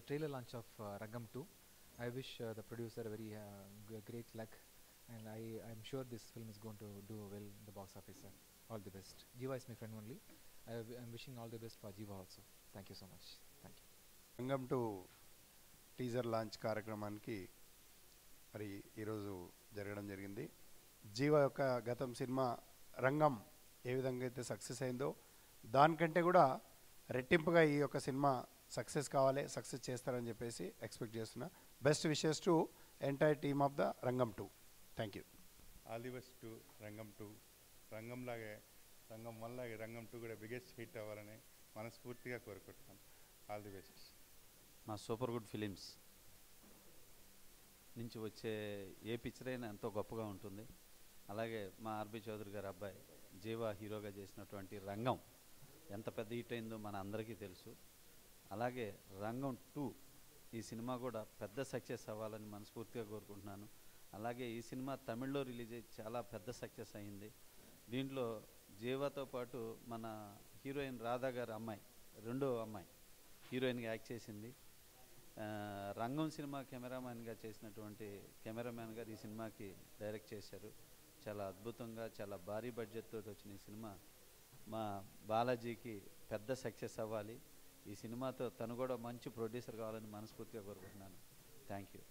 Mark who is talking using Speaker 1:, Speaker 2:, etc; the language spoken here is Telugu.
Speaker 1: trailer launch of Rangam 2. I wish the producer a very great luck, and I'm sure this film is going to do well in the box office, sir. All the best. Jiva is my friend only. I'm wishing all the best for Jiva also. Thank you so much. Thank you.
Speaker 2: రంగం టు టీజర్ లాంచ్ కార్యక్రమానికి మరి ఈరోజు జరగడం జరిగింది. జీవ యొక్క గతం సినిమా రంగం ఏ విధంగా అయితే సక్సెస్ అయిందో దానికంటే కూడా రెట్టింపుగా ఈ యొక్క సినిమా సక్సెస్ కావాలి, సక్సెస్ చేస్తారని చెప్పేసి ఎక్స్పెక్ట్ చేస్తున్నా. Best wishes to entire team of the రంగం 2. Thank you.
Speaker 3: All the best to రంగం 2. రంగంలాగే రంగం 1 లాగే రంగం 2 కూడా బిగ్గెస్ట్ హిట్ అవ్వాలని మనస్ఫూర్తిగా కోరుకుంటున్నాను. All the best.
Speaker 4: మా సూపర్ గుడ్ ఫిలిమ్స్ నుంచి వచ్చే ఏ పిక్చర్ అయినా ఎంతో గొప్పగా ఉంటుంది. అలాగే మా ఆర్బి చౌదరి గారి అబ్బాయి జీవా హీరోగా చేసినటువంటి రంగం ఎంత పెద్ద హిట్ అయిందో మన అందరికీ తెలుసు. అలాగే రంగం 2 ఈ సినిమా కూడా పెద్ద సక్సెస్ అవ్వాలని మనస్ఫూర్తిగా కోరుకుంటున్నాను. అలాగే ఈ సినిమా తమిళ్లో రిలీజ్ అయ్యి చాలా పెద్ద సక్సెస్ అయింది. దీంట్లో జీవాతో పాటు మన హీరోయిన్ రాధా గారి అమ్మాయి, రెండో అమ్మాయి హీరోయిన్గా యాక్ట్ చేసింది. రంగం సినిమా కెమెరామ్యాన్గా చేసినటువంటి కెమెరామ్యాన్ గారు ఈ సినిమాకి డైరెక్ట్ చేశారు. చాలా అద్భుతంగా చాలా భారీ బడ్జెట్ తోటి వచ్చిన ఈ సినిమా మా బాలాజీకి పెద్ద సక్సెస్ అవ్వాలి. ఈ సినిమాతో తను కూడా మంచి ప్రొడ్యూసర్ కావాలని మనస్ఫూర్తిగా కోరుకుంటున్నాను. Thank you.